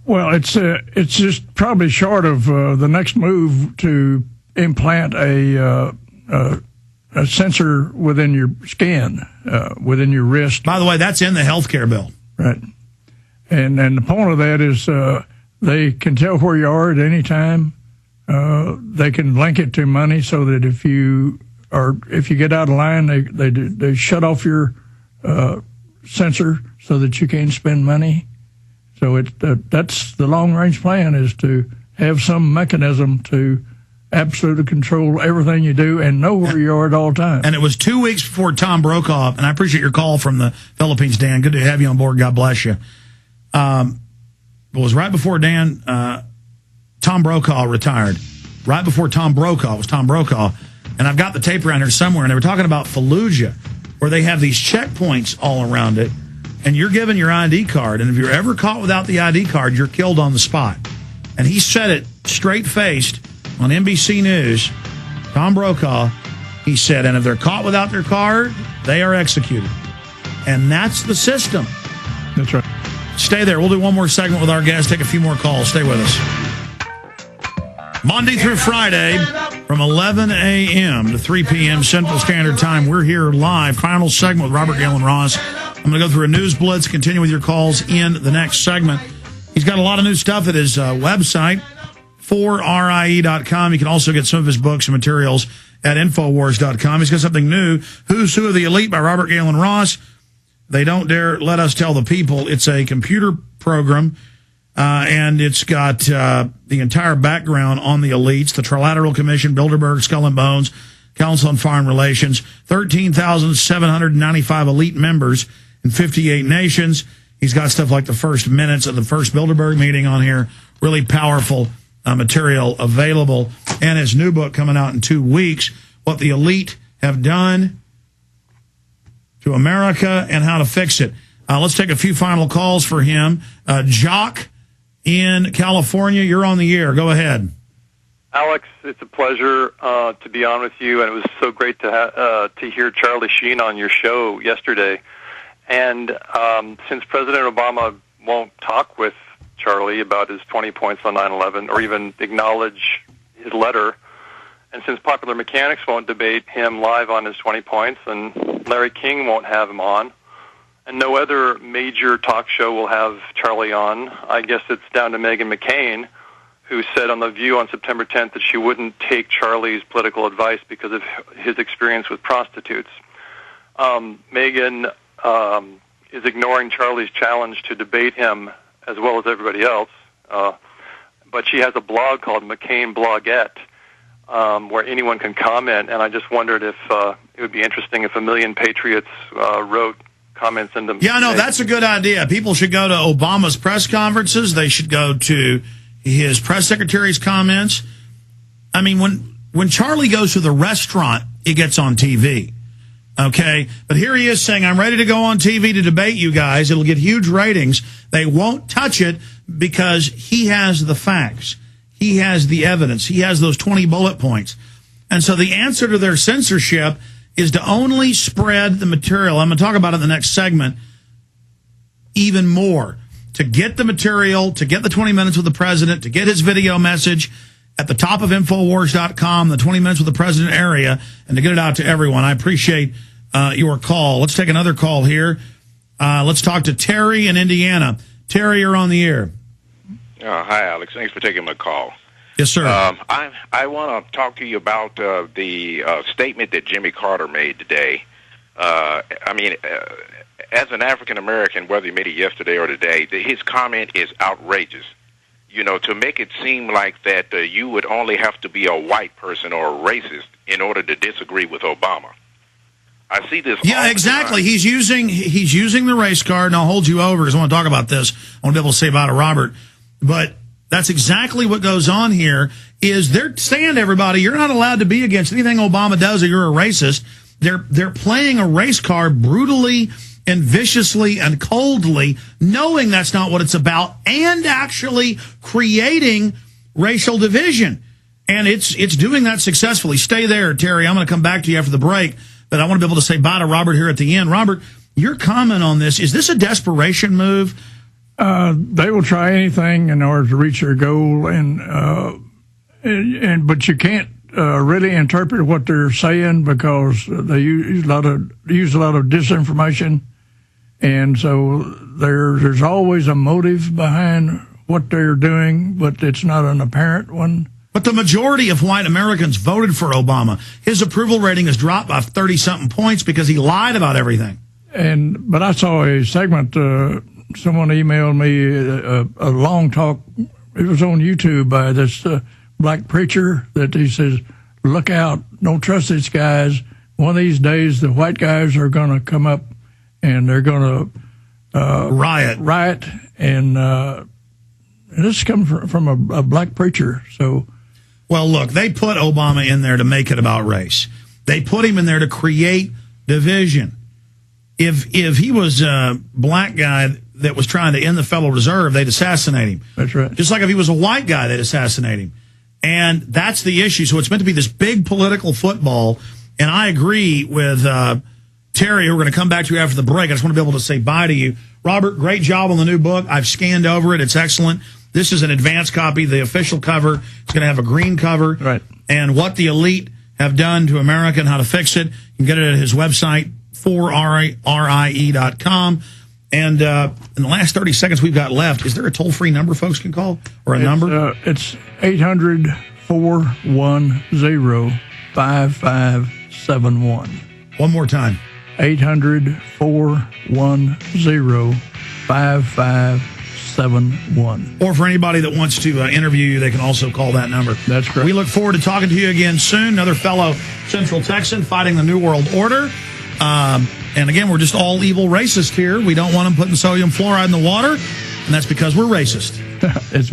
Well, it's just probably short of the next move to implant a sensor within your skin, within your wrist. By the way, that's in the healthcare bill. Right. And the point of that is they can tell where you are at any time. They can link it to money so that if you get out of line, they shut off your sensor so that you can't spend money. So that's the long range plan, is to have some mechanism to absolutely control everything you do and know where you are at all times. And it was 2 weeks before Tom Brokaw, and I appreciate your call from the Philippines, Dan. Good to have you on board. God bless you. It was right before Tom Brokaw retired. Right before Tom Brokaw was Tom Brokaw. And I've got the tape around here somewhere, and they were talking about Fallujah, where they have these checkpoints all around it, and you're given your ID card, and if you're ever caught without the ID card, you're killed on the spot. And he said it straight-faced on NBC News, Tom Brokaw, he said, and if they're caught without their card, they are executed. And that's the system. That's right. Stay there. We'll do one more segment with our guests, take a few more calls. Stay with us. Monday through Friday from 11 a.m. to 3 p.m. Central Standard Time. We're here live. Final segment with Robert Gaylon Ross. I'm going to go through a news blitz, continue with your calls in the next segment. He's got a lot of new stuff at his website, 4RIE.com. You can also get some of his books and materials at Infowars.com. He's got something new, Who's Who of the Elite by Robert Gaylon Ross. They don't dare let us tell the people. It's a computer program, and it's got the entire background on the elites, the Trilateral Commission, Bilderbergs, Skull and Bones, Council on Foreign Relations, 13,795 elite members in 58 nations. He's got stuff like the first minutes of the first Bilderberg meeting on here, really powerful material available, and his new book coming out in 2 weeks, What the Elite Have Done to America and How to Fix It. Let's take a few final calls for him. Jock in California, you're on the air. Go ahead. Alex, it's a pleasure to be on with you, and it was so great to hear Charlie Sheen on your show yesterday. And since President Obama won't talk with Charlie about his 20 points on 9/11 or even acknowledge his letter, and since Popular Mechanics won't debate him live on his 20 points, and Larry King won't have him on, and no other major talk show will have Charlie on, I guess it's down to Meghan McCain, who said on The View on September 10th that she wouldn't take Charlie's political advice because of his experience with prostitutes. Meghan is ignoring Charlie's challenge to debate him as well as everybody else, but she has a blog called McCain Blogette, where anyone can comment, and I just wondered if it would be interesting if 1 million patriots wrote comments in them. Yeah, no, that's a good idea. People should go to Obama's press conferences. They should go to his press secretary's comments. I mean, when Charlie goes to the restaurant, it gets on TV. Okay, but here he is saying, I'm ready to go on TV to debate you guys. It'll get huge ratings. They won't touch it because he has the facts. He has the evidence. He has those 20 bullet points. And so the answer to their censorship is to only spread the material. I'm going to talk about it in the next segment even more. To get the material, to get the 20 minutes with the president, to get his video message at the top of Infowars.com, the 20 minutes with the president area, and to get it out to everyone. I appreciate your call. Let's take another call here. Let's talk to Terry in Indiana. Terry, you're on the air. Hi, Alex. Thanks for taking my call. Yes, sir. I want to talk to you about the statement that Jimmy Carter made today. As an African-American, whether he made it yesterday or today, his comment is outrageous. You know, to make it seem like that you would only have to be a white person or a racist in order to disagree with Obama. I see this. Yeah, exactly. He's using the race card, and I'll hold you over because I want to talk about this. I want to be able to say about it, Robert. But that's exactly what goes on here. Is they're saying to everybody, you're not allowed to be against anything Obama does, or you're a racist. They're playing a race card brutally and viciously and coldly, knowing that's not what it's about, and actually creating racial division. And it's doing that successfully. Stay there, Terry. I'm going to come back to you after the break, but I want to be able to say bye to Robert here at the end. Robert, your comment on this, is this a desperation move? They will try anything in order to reach their goal, but you can't really interpret what they're saying because they use a lot of disinformation, and so there's always a motive behind what they're doing, but it's not an apparent one. But the majority of white Americans voted for Obama. His approval rating has dropped by 30-something points because he lied about everything. But I saw a segment. Someone emailed me a long talk. It was on YouTube by this black preacher that he says, "Look out! Don't trust these guys. One of these days, the white guys are going to come up and they're going to riot." And this comes from a black preacher. So, well, look, they put Obama in there to make it about race. They put him in there to create division. If he was a black guy that was trying to end the Federal Reserve, they'd assassinate him. That's right. Just like if he was a white guy, they'd assassinate him. And that's the issue. So it's meant to be this big political football. And I agree with Terry. We're going to come back to you after the break. I just want to be able to say bye to you. Robert, great job on the new book. I've scanned over it. It's excellent. This is an advanced copy. The official cover is going to have a green cover. Right. And what the elite have done to America and how to fix it. You can get it at his website, 4rie.com. And in the last 30 seconds we've got left, is there a toll-free number folks can call or a number? It's 800-410-5571. One more time. 800-410-5571. Or for anybody that wants to interview you, they can also call that number. That's correct. We look forward to talking to you again soon. Another fellow Central Texan fighting the New World Order. And again, we're just all evil racists here. We don't want them putting sodium fluoride in the water, and that's because we're racist. It's